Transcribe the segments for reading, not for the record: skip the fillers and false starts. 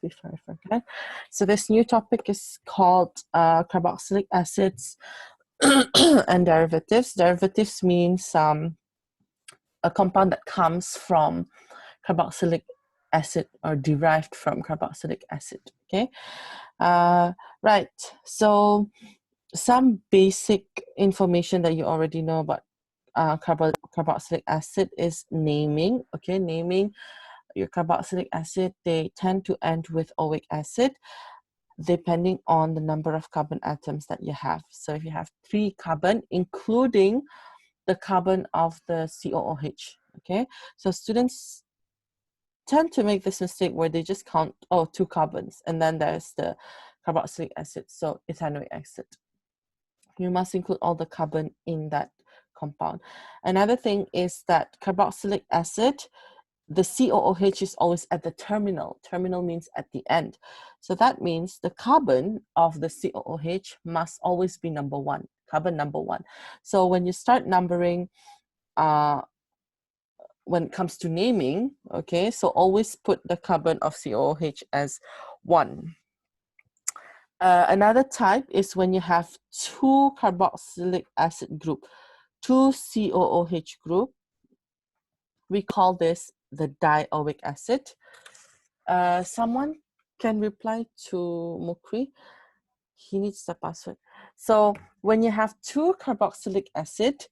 before I forget. So this new topic is called carboxylic acids and derivatives. Derivatives means a compound that comes from carboxylic acid or derived from carboxylic acid. Okay, right. So some basic information that you already know about carboxylic acid is naming. Okay, naming your carboxylic acid, they tend to end with oic acid depending on the number of carbon atoms that you have. So if you have 3 carbon, including the carbon of the COOH, okay? So students tend to make this mistake where they just count, 2 carbons, and then there's the carboxylic acid, so ethanoic acid. You must include all the carbon in that compound. Another thing is that carboxylic acid, the COOH is always at the terminal. Terminal means at the end. So that means the carbon of the COOH must always be number 1, carbon number 1. So when you start numbering, when it comes to naming, okay, so always put the carbon of COOH as 1. Another type is when you have 2 carboxylic acid group, 2 COOH group. We call this the dioic acid. Someone can reply to Mukri. He needs the password. So when you have 2 carboxylic acid,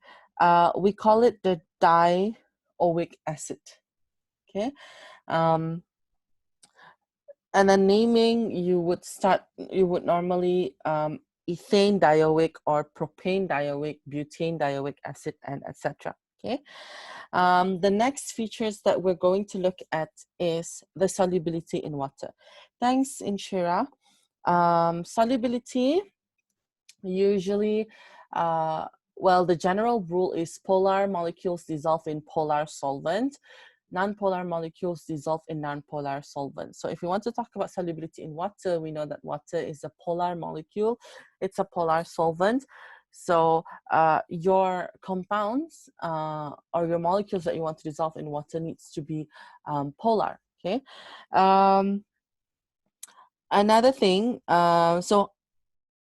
we call it the dioic acid. Okay. And then naming, you would normally ethane dioic or propane dioic, butane dioic acid, and etc. Okay. The next features that we're going to look at is the solubility in water. Thanks, Inshira. Solubility, usually, well, the general rule is polar molecules dissolve in polar solvent. Non-polar molecules dissolve in non-polar solvent. So if you want to talk about solubility in water, we know that water is a polar molecule. It's a polar solvent. So your compounds or your molecules that you want to dissolve in water needs to be polar, okay? Another thing, so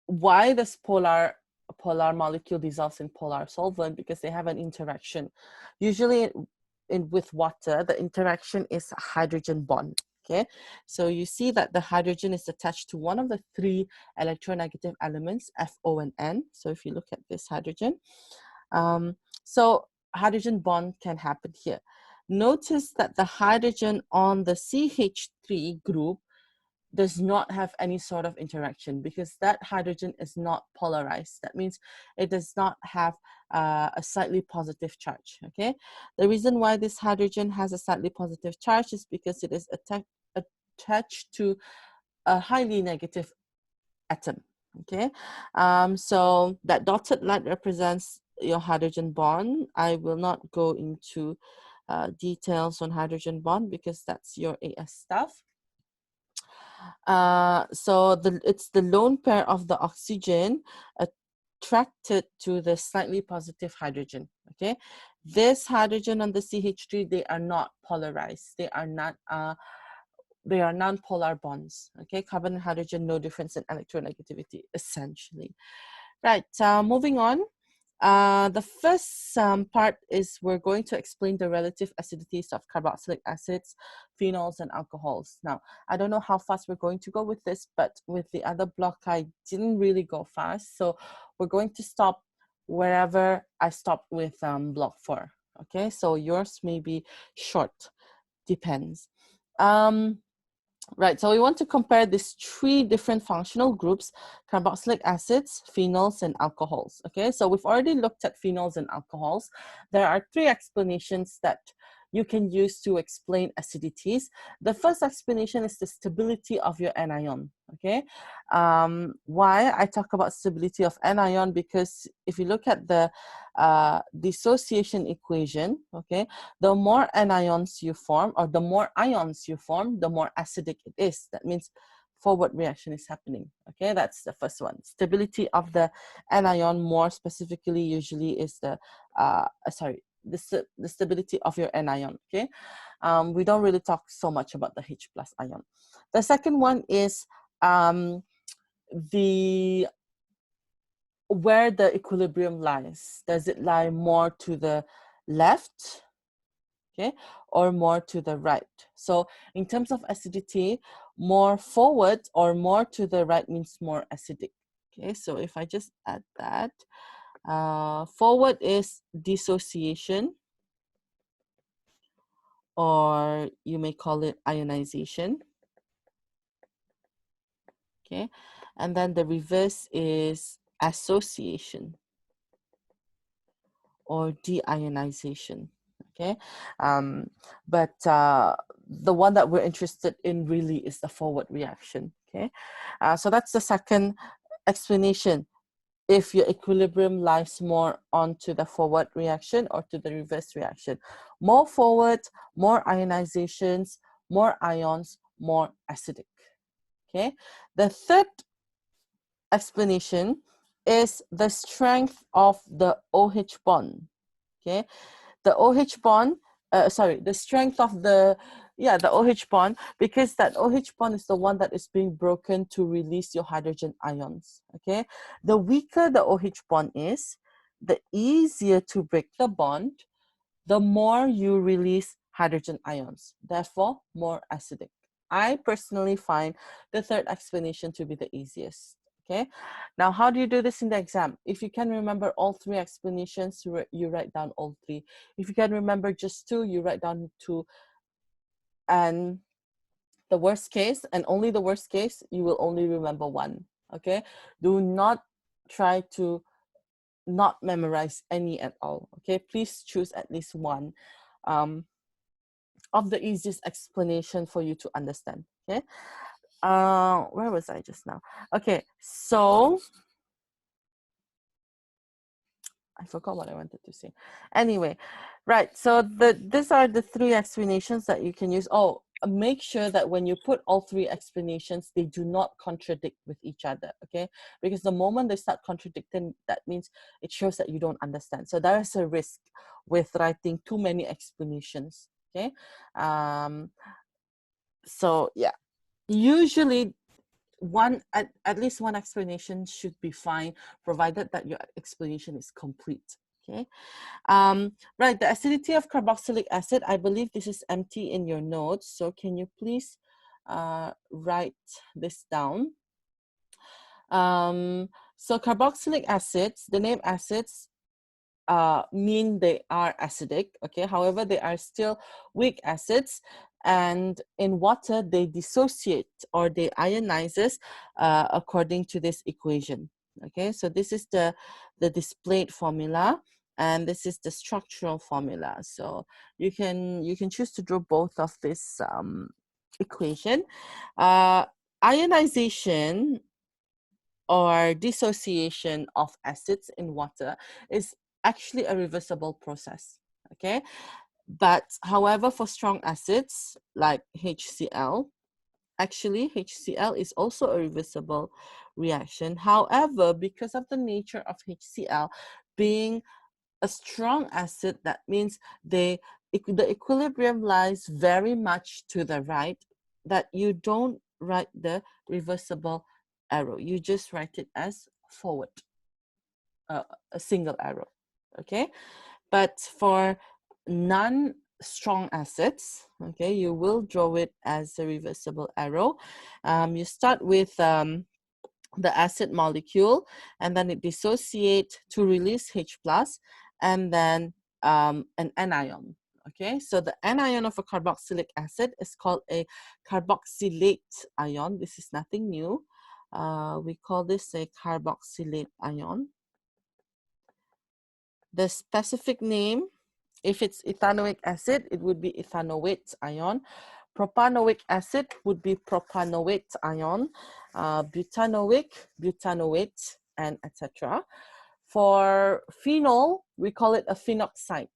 why this polar molecule dissolves in polar solvent? Because they have an interaction. Usually with water, the interaction is a hydrogen bond. Okay, so you see that the hydrogen is attached to one of the 3 electronegative elements, F, O, and N. So if you look at this hydrogen, so hydrogen bond can happen here. Notice that the hydrogen on the CH3 group does not have any sort of interaction because that hydrogen is not polarized. That means it does not have a slightly positive charge, okay? The reason why this hydrogen has a slightly positive charge is because it is attached to a highly negative atom, okay? So that dotted line represents your hydrogen bond. I will not go into details on hydrogen bond because that's your AS stuff. So it's the lone pair of the oxygen attracted to the slightly positive hydrogen, okay? This hydrogen on the CH3, they are not polarized. They are non-polar bonds, okay? Carbon and hydrogen, no difference in electronegativity, essentially. Right, moving on. The first part is we're going to explain the relative acidities of carboxylic acids, phenols, and alcohols. Now, I don't know how fast we're going to go with this, but with the other block, I didn't really go fast. So we're going to stop wherever I stopped with block 4. Okay, so yours may be short, depends. Right, so we want to compare these 3 different functional groups, carboxylic acids, phenols, and alcohols. Okay, so we've already looked at phenols and alcohols. There are 3 explanations that you can use to explain acidities. The first explanation is the stability of your anion, okay? Why I talk about stability of anion? Because if you look at the dissociation equation, okay, the more anions you form, or the more ions you form, the more acidic it is. That means forward reaction is happening, okay? That's the first one. Stability of the anion, more specifically, usually is the, the stability of your anion. Okay, we don't really talk so much about the H plus ion. The second one is the where the equilibrium lies. Does it lie more to the left, okay, or more to the right? So in terms of acidity, more forward or more to the right means more acidic. Okay, so if I just add that, forward is dissociation, or you may call it ionization. Okay, and then the reverse is association or deionization. Okay, but the one that we're interested in really is the forward reaction. Okay, so that's the second explanation. If your equilibrium lies more onto the forward reaction or to the reverse reaction. More forward, more ionizations, more ions, more acidic. Okay, the third explanation is the strength of the OH bond. Okay, the OH bond, the strength of the OH bond, because that OH bond is the one that is being broken to release your hydrogen ions. Okay, the weaker the OH bond is, the easier to break the bond, the more you release hydrogen ions, therefore more acidic. I personally find the third explanation to be the easiest. Okay, now how do you do this in the exam? If you can remember all three explanations, you write down all three. If you can remember just two, you write down two. And the worst case, and only the worst case, you will only remember one. Okay, do not try to not memorize any at all. Okay, please choose at least one of the easiest explanation for you to understand. Okay, where was I just now? Okay, so I forgot what I wanted to say. Anyway, right, so these are the three explanations that you can use. Oh, make sure that when you put all three explanations, they do not contradict with each other, okay? Because the moment they start contradicting, that means it shows that you don't understand. So there is a risk with writing too many explanations, okay? So yeah, usually at least one explanation should be fine, provided that your explanation is complete. Okay, right, the acidity of carboxylic acid, I believe this is empty in your notes, so can you please write this down? So carboxylic acids, the name acids mean they are acidic, okay? However, they are still weak acids, and in water they dissociate or they ionizes according to this equation. Okay, so this is the displayed formula, and this is the structural formula. So you can choose to draw both of this equation. Ionization or dissociation of acids in water is actually a reversible process, okay? But however, for strong acids like HCl, actually HCl is also a reversible reaction. However, because of the nature of HCl being a strong acid, that means the equilibrium lies very much to the right, that you don't write the reversible arrow. You just write it as forward, a single arrow, okay? But for non-strong acids, okay, you will draw it as a reversible arrow. You start with the acid molecule, and then it dissociates to release H plus, and then an anion. Okay, so the anion of a carboxylic acid is called a carboxylate ion. This is nothing new. We call this a carboxylate ion. The specific name, if it's ethanoic acid, it would be ethanoate ion. Propanoic acid would be propanoate ion. Butanoic, butanoate, and etc. For phenol, we call it a phenoxide.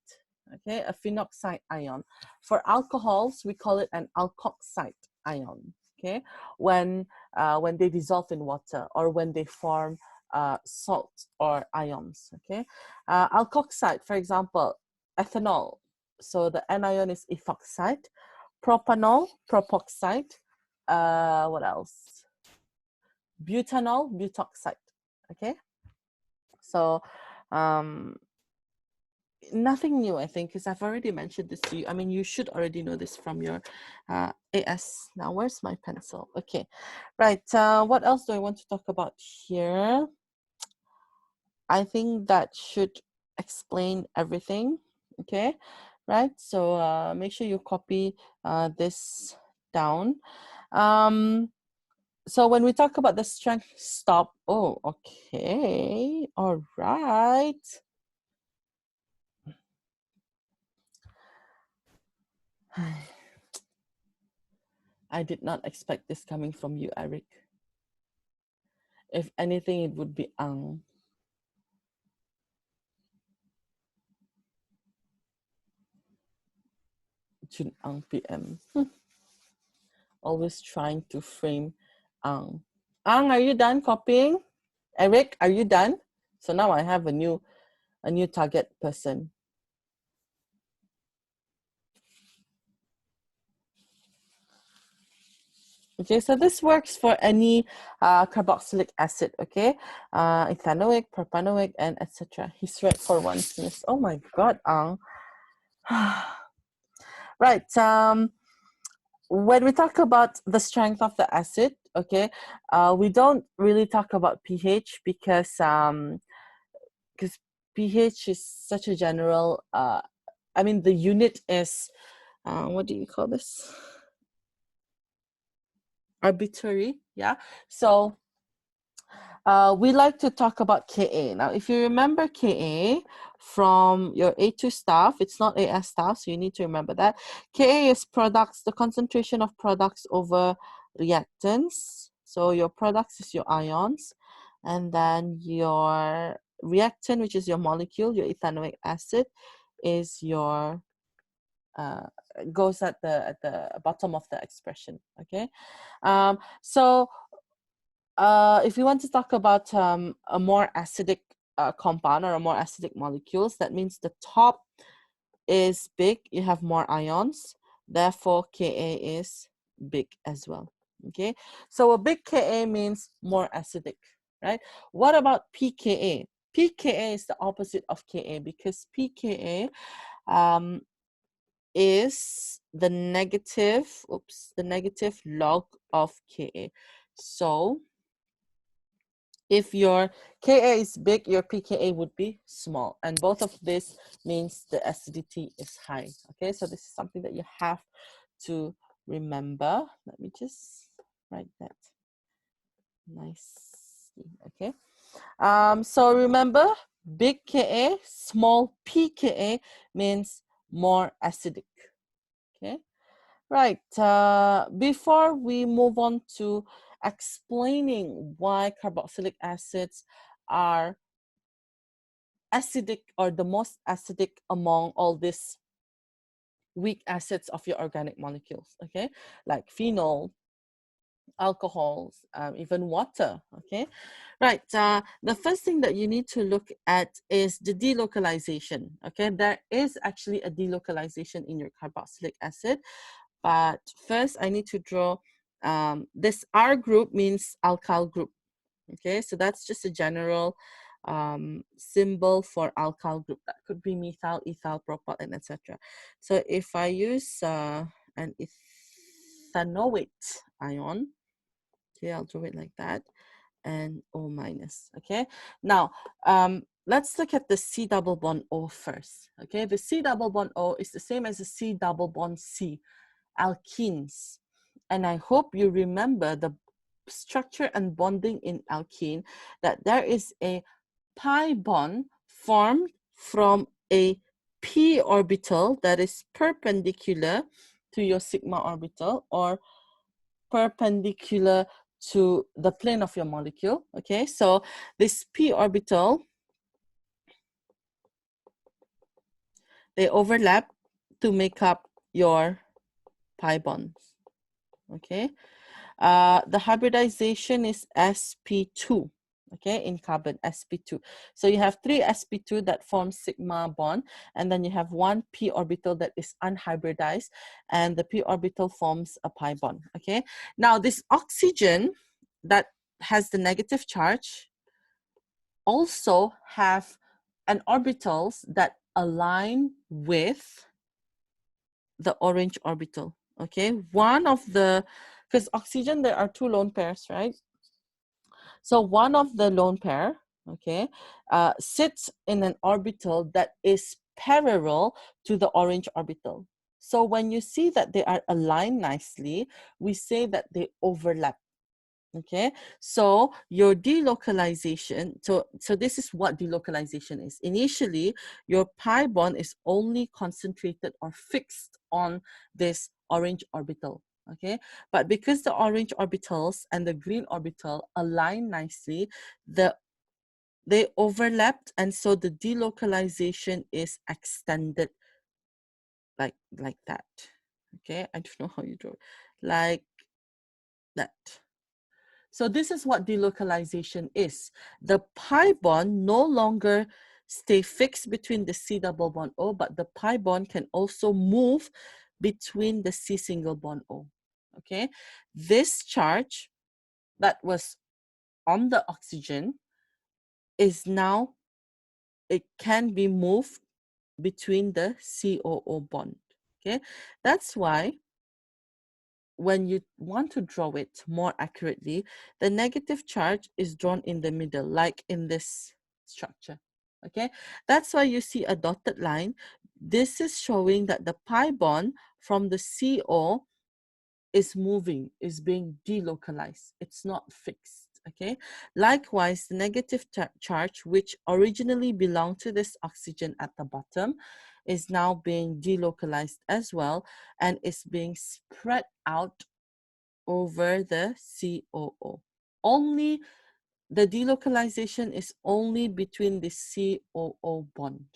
Okay, a phenoxide ion. For alcohols, we call it an alkoxide ion. Okay, when they dissolve in water or when they form salt or ions. Okay, alkoxide, for example, ethanol. So the anion is ethoxide. Propanol, propoxide. What else? Butanol, butoxide. Okay. So nothing new, I think, because I've already mentioned this to you. I mean, you should already know this from your AS. Now, where's my pencil? Okay, right. What else do I want to talk about here? I think that should explain everything. Okay, right. So make sure you copy this down. So when we talk about the strength, stop. Oh, okay. All right. I did not expect this coming from you, Eric. If anything, it would be ang. Jun ang PM. Always trying to frame ang. Ang, are you done copying? Eric, are you done? So now I have a new target person. Okay, so this works for any carboxylic acid, okay? Ethanoic, propanoic, and etc. He's read for once, miss. Oh my God, Ang. Right, when we talk about the strength of the acid, okay, we don't really talk about pH because pH is such a general, I mean, the unit is, what do you call this? Arbitrary, yeah. So we like to talk about Ka. Now, if you remember Ka from your A2 staff, it's not AS staff, so you need to remember that. Ka is products, the concentration of products over reactants. So your products is your ions, and then your reactant, which is your molecule, your ethanoic acid, is your goes at the bottom of the expression. Okay, so if you want to talk about a more acidic compound or a more acidic molecules, that means the top is big, you have more ions, therefore Ka is big as well. Okay, so a big Ka means more acidic, right? What about pKa? pKa is the opposite of Ka because pKa is the negative log of Ka. So if your Ka is big, your pKa would be small. And both of this means the acidity is high. Okay, so this is something that you have to remember. Let me just write that nicely. Okay, so remember, big Ka, small pKa means more acidic. Okay, right. Before we move on to explaining why carboxylic acids are acidic or the most acidic among all these weak acids of your organic molecules, okay, like phenol, alcohols, even water, okay, right. The first thing that you need to look at is the delocalization. Okay, there is actually a delocalization in your carboxylic acid, but first I need to draw this R group means alkyl group. Okay, so that's just a general symbol for alkyl group. That could be methyl, ethyl, propyl, and etc. So if I use an ethanoate ion, okay, I'll draw it like that, and O minus. Okay, now let's look at the C double bond O first. Okay, the C double bond O is the same as the C double bond C, alkenes. And I hope you remember the structure and bonding in alkene, that there is a pi bond formed from a p orbital that is perpendicular to your sigma orbital or perpendicular to the plane of your molecule. Okay, so this p orbital, they overlap to make up your pi bonds. Okay, the hybridization is sp2. okay, in carbon, sp2. So you have 3 sp2 that form sigma bond, and then you have 1 p orbital that is unhybridized, and the p orbital forms a pi bond, okay? Now this oxygen that has the negative charge also have an orbitals that align with the orange orbital, okay? One of the, because oxygen, there are 2 lone pairs, right? So one of the lone pair, okay, sits in an orbital that is parallel to the orange orbital. So when you see that they are aligned nicely, we say that they overlap. Okay, so your delocalization, so this is what delocalization is. Initially, your pi bond is only concentrated or fixed on this orange orbital. Okay, but because the orange orbitals and the green orbital align nicely, they overlapped, and so the delocalization is extended like that. Okay, I don't know how you draw it, like that. So this is what delocalization is. The pi bond no longer stay fixed between the C double bond O, but the pi bond can also move between the C single bond O. Okay, this charge that was on the oxygen is now, it can be moved between the COO bond. Okay, that's why when you want to draw it more accurately, the negative charge is drawn in the middle, like in this structure. Okay, that's why you see a dotted line. This is showing that the pi bond from the CO is moving, is being delocalized. It's not fixed. Okay, likewise, the negative charge, which originally belonged to this oxygen at the bottom, is now being delocalized as well, and is being spread out over the COO. Only the delocalization is only between the COO bond.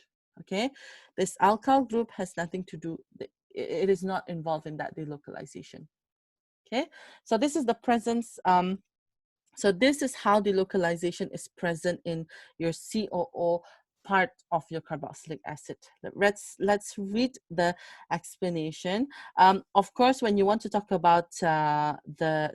Okay, this alkyl group has nothing to do, it is not involved in that delocalization. Okay, so this is the presence, so this is how delocalization is present in your COO part of your carboxylic acid. Let's read the explanation. Of course, when you want to talk about the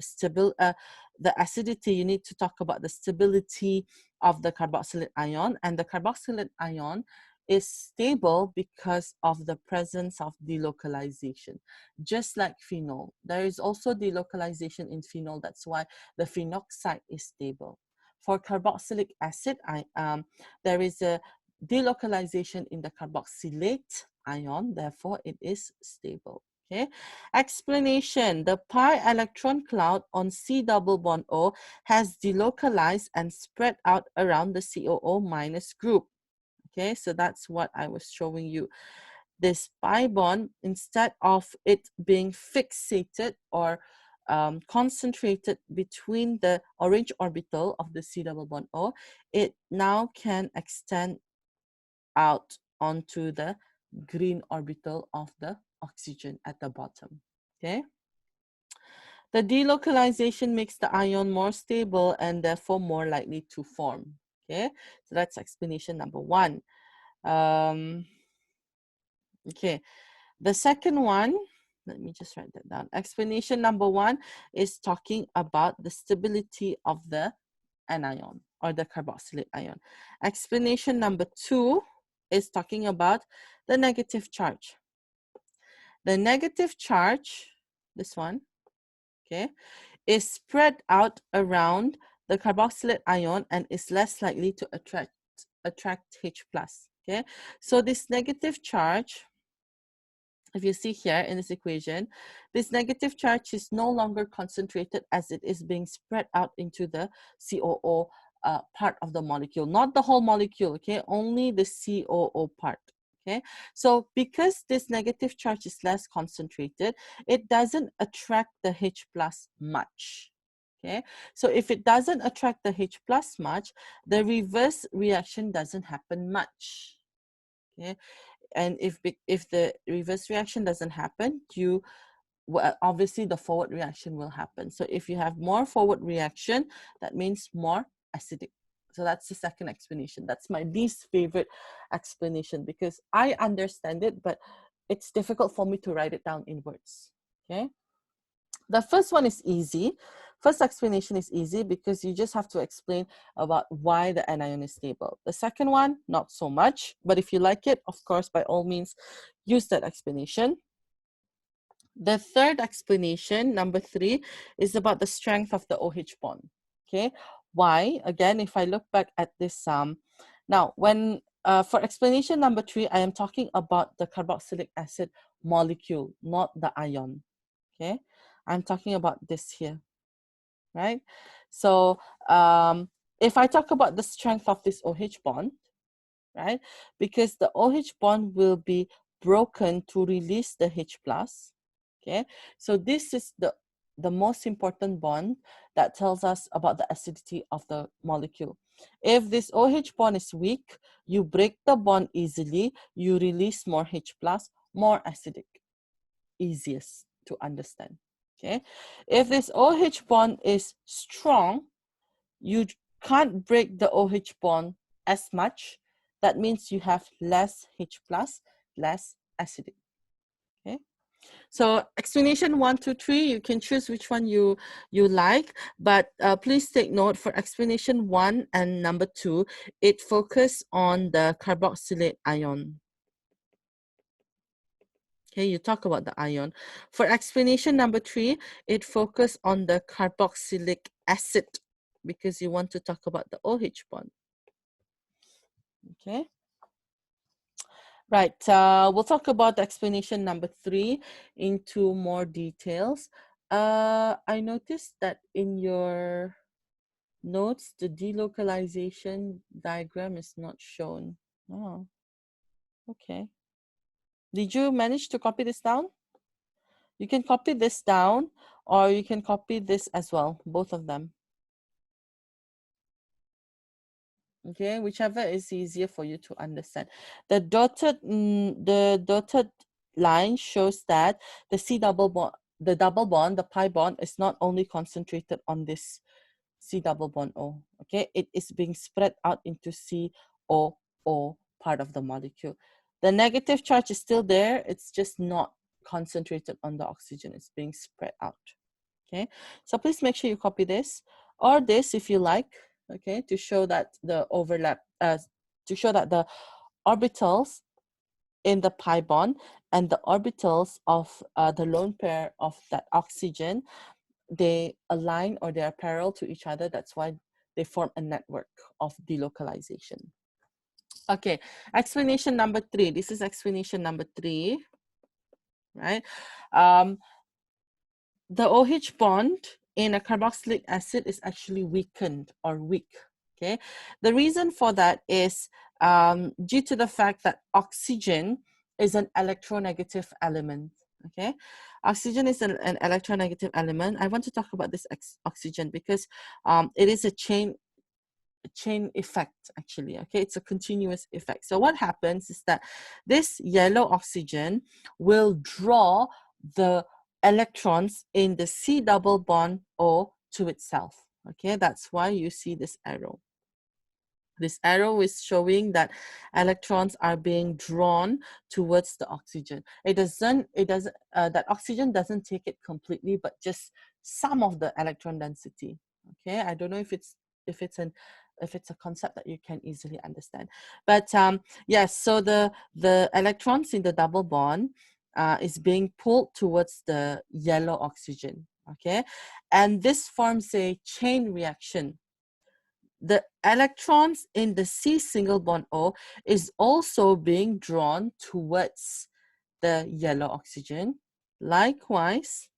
acidity, you need to talk about the stability of the carboxylic ion, and the carboxylic ion is stable because of the presence of delocalization. Just like phenol, there is also delocalization in phenol. That's why the phenoxide is stable. For carboxylic acid, there is a delocalization in the carboxylate ion, therefore it is stable. Okay, explanation. The pi electron cloud on C double bond O has delocalized and spread out around the COO minus group. Okay, so that's what I was showing you. This pi bond, instead of it being fixated or concentrated between the orange orbital of the C double bond O, it now can extend out onto the green orbital of the oxygen at the bottom. Okay. The delocalization makes the ion more stable and therefore more likely to form. Okay, so that's explanation number 1. Okay, the second one, let me just write that down. Explanation number 1 is talking about the stability of the anion or the carboxylate ion. Explanation number 2 is talking about the negative charge. The negative charge, this one, okay, is spread out around the carboxylate ion and is less likely to attract H+. Okay, so this negative charge, if you see here in this equation, this negative charge is no longer concentrated as it is being spread out into the COO part of the molecule, not the whole molecule, okay, only the COO part. Okay, so because this negative charge is less concentrated, it doesn't attract the H plus much. Okay, so if it doesn't attract the H plus much, the reverse reaction doesn't happen much. Okay, and if the reverse reaction doesn't happen, obviously the forward reaction will happen. So if you have more forward reaction, that means more acidic. So that's the second explanation. That's my least favorite explanation because I understand it, but it's difficult for me to write it down in words. Okay. The first one is easy. First explanation is easy because you just have to explain about why the anion is stable. The second one, not so much, but if you like it, of course, by all means, use that explanation. The third explanation, number 3, is about the strength of the OH bond. Okay, why? Again, if I look back at this now when for explanation number 3, I am talking about the carboxylic acid molecule, not the ion. Okay, I'm talking about this here, right? So if I talk about the strength of this OH bond, right, because the OH bond will be broken to release the H plus. Okay, so this is the most important bond that tells us about the acidity of the molecule. If this OH bond is weak, you break the bond easily, you release more H plus, more acidic. Easiest to understand. Okay, if this OH bond is strong, you can't break the OH bond as much. That means you have less H plus, less acidic. Okay. So explanation 1, 2, 3, you can choose which one you like, but please take note for explanation 1 and number 2, it focuses on the carboxylate ion. Okay, you talk about the ion. For explanation number 3, it focuses on the carboxylic acid because you want to talk about the OH bond. Okay. Right, we'll talk about explanation number 3 into more details. I noticed that in your notes, the delocalization diagram is not shown. Oh, okay. Did you manage to copy this down? You can copy this down or you can copy this as well, both of them. Okay, whichever is easier for you to understand. The dotted line shows that the double bond, the pi bond is not only concentrated on this C double bond O. Okay, it is being spread out into COO part of the molecule. The negative charge is still there. It's just not concentrated on the oxygen. It's being spread out. Okay, so please make sure you copy this or this if you like. Okay, to show that the overlap, to show that the orbitals in the pi bond and the orbitals of the lone pair of that oxygen, they align or they are parallel to each other. That's why they form a network of delocalization. Okay, explanation number 3. This is explanation number 3, right? The OH bond in a carboxylic acid is actually weakened or weak. Okay, the reason for that is due to the fact that oxygen is an electronegative element. Okay, oxygen is an electronegative element. I want to talk about this oxygen because it is a chain effect actually. Okay, it's a continuous effect. So what happens is that this yellow oxygen will draw the electrons in the C double bond O to itself. Okay, that's why you see this arrow. This arrow is showing that electrons are being drawn towards the oxygen. That oxygen doesn't take it completely, but just some of the electron density. Okay, I don't know if it's a concept that you can easily understand. But yes, so the electrons in the double bond is being pulled towards the yellow oxygen. Okay, and this forms a chain reaction. The electrons in the C single bond O is also being drawn towards the yellow oxygen. Likewise,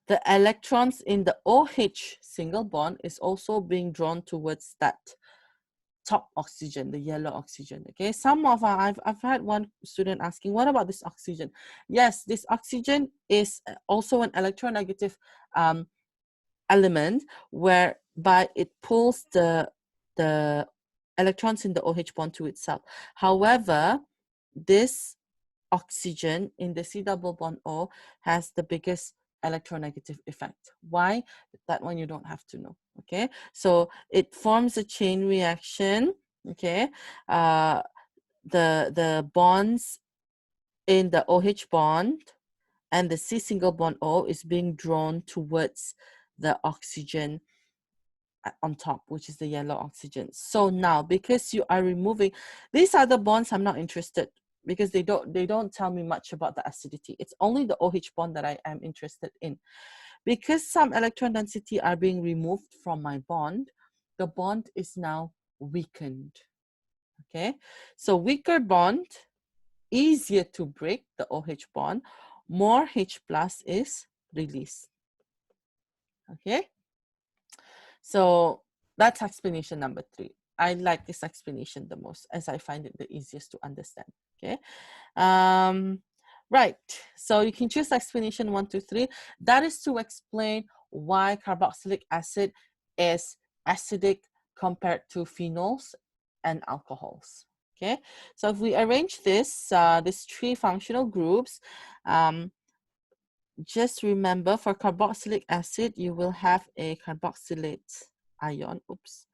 the electrons in the OH single bond is also being drawn towards that top oxygen, the yellow oxygen. Okay, I've had one student asking, what about this oxygen? Yes, this oxygen is also an electronegative element whereby it pulls the electrons in the OH bond to itself. However, this oxygen in the C double bond O has the biggest electronegative effect. Why? That one you don't have to know. Okay, so it forms a chain reaction. Okay, the bonds in the OH bond and the C single bond O is being drawn towards the oxygen on top, which is the yellow oxygen. So now, because you are removing these other bonds, I'm not interested, because they don't tell me much about the acidity. It's only the OH bond that I am interested in. Because some electron density are being removed from my bond, the bond is now weakened. Okay, so weaker bond, easier to break the OH bond, more H plus is released. Okay, so that's explanation number 3. I like this explanation the most, as I find it the easiest to understand. Okay, right. So you can choose explanation 1, 2, 3. That is to explain why carboxylic acid is acidic compared to phenols and alcohols. Okay, so if we arrange this, these 3 functional groups, just remember for carboxylic acid, you will have a carboxylate ion. Oops.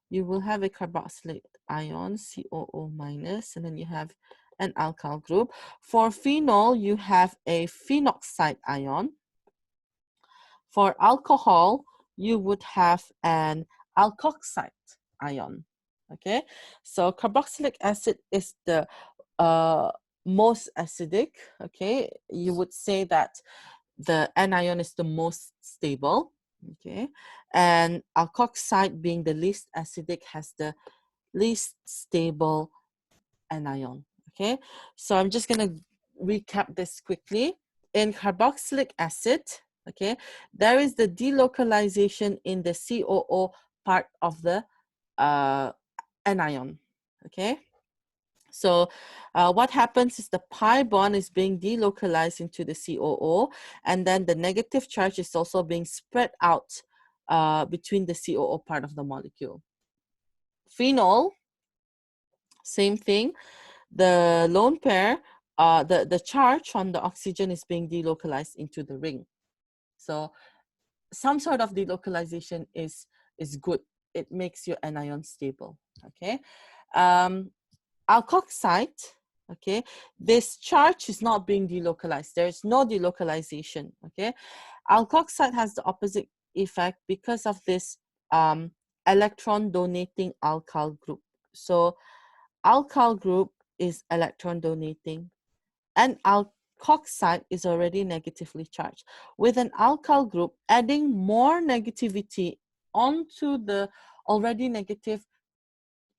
You will have a carboxylate ion, COO minus, and then you have an alkyl group. For phenol, you have a phenoxide ion. For alcohol, you would have an alkoxide ion. Okay, so carboxylic acid is the most acidic. Okay, you would say that the anion is the most stable. Okay, and alkoxide, being the least acidic, has the least stable anion. Okay, so I'm just going to recap this quickly. In carboxylic acid, okay, there is the delocalization in the COO part of the anion. Okay, so what happens is the pi bond is being delocalized into the COO, and then the negative charge is also being spread out between the COO part of the molecule. Phenol, same thing. The lone pair, the charge on the oxygen is being delocalized into the ring. So some sort of delocalization is good. It makes your anion stable. Okay. Alkoxide, okay, this charge is not being delocalized. There is no delocalization. Okay. Alkoxide has the opposite effect because of this electron donating alkyl group. So alkyl group is electron donating, and alkoxide is already negatively charged. With an alkyl group, adding more negativity onto the already negative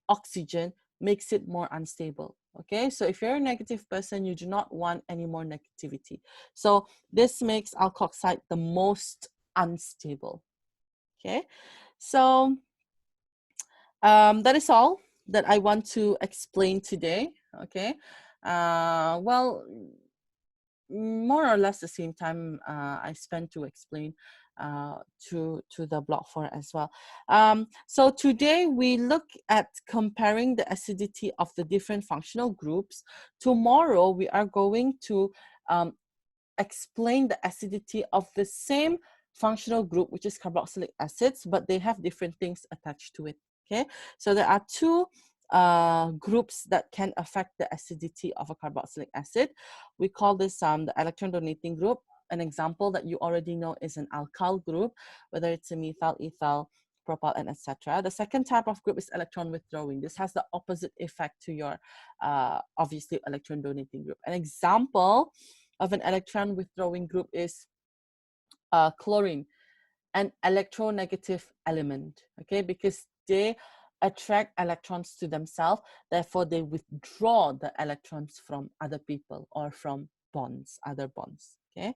oxygen makes it more unstable. Okay, so if you're a negative person, you do not want any more negativity. So this makes alkoxide the most unstable. Okay, so that is all that I want to explain today. Okay, well, more or less the same time I spent to explain to the block 4 as well. So today we look at comparing the acidity of the different functional groups. Tomorrow we are going to explain the acidity of the same functional group, which is carboxylic acids, but they have different things attached to it. Okay, so there are 2 groups that can affect the acidity of a carboxylic acid. We call this the electron donating group. An example that you already know is an alkyl group, whether it's a methyl, ethyl, propyl, and etc. The second type of group is electron withdrawing. This has the opposite effect to your obviously electron donating group. An example of an electron withdrawing group is chlorine, an electronegative element, okay, because they attract electrons to themselves, therefore they withdraw the electrons from other people or from bonds, other bonds. Okay,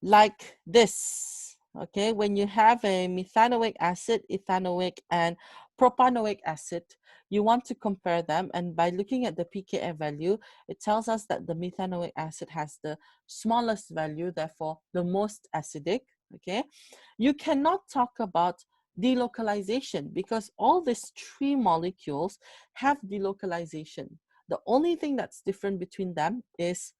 like this. Okay, when you have a methanoic acid, ethanoic, and propanoic acid, you want to compare them, and by looking at the pKa value, it tells us that the methanoic acid has the smallest value, therefore the most acidic. Okay, you cannot talk about delocalization because all these 3 molecules have delocalization. The only thing that's different between them is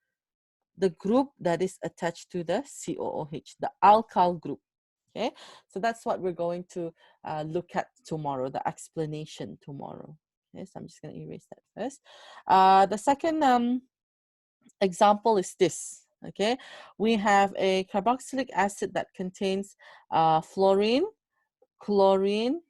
the group that is attached to the COOH, the alkyl group. Okay, so that's what we're going to look at tomorrow, the explanation tomorrow. Okay, so I'm just going to erase that first. The second example is this. Okay, we have a carboxylic acid that contains fluorine, chlorine,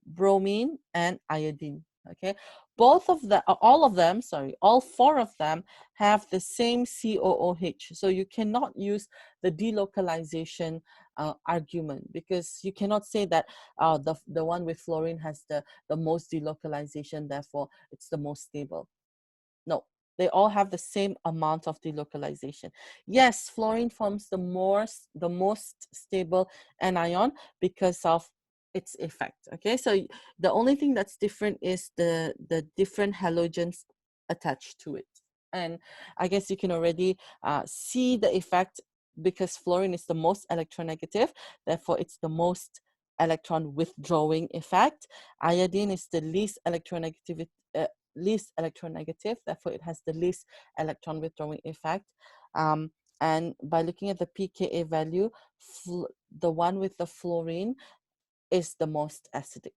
bromine, and iodine. Okay, both of the all of them, sorry, all four of them have the same COOH. So you cannot use the delocalization argument, because you cannot say that the one with fluorine has the most delocalization, therefore it's the most stable. No, they all have the same amount of delocalization. Yes, fluorine forms the most stable anion because of its effect. Okay, so the only thing that's different is the different halogens attached to it. And I guess you can already see the effect, because fluorine is the most electronegative, therefore it's the most electron withdrawing effect. Iodine is the least electronegative, therefore it has the least electron withdrawing effect. And by looking at the pKa value, the one with the fluorine is the most acidic.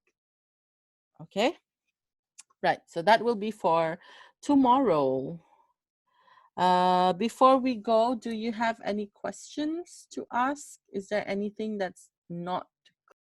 Okay, right, so that will be for tomorrow. Before we go, do you have any questions to ask? Is there anything that's not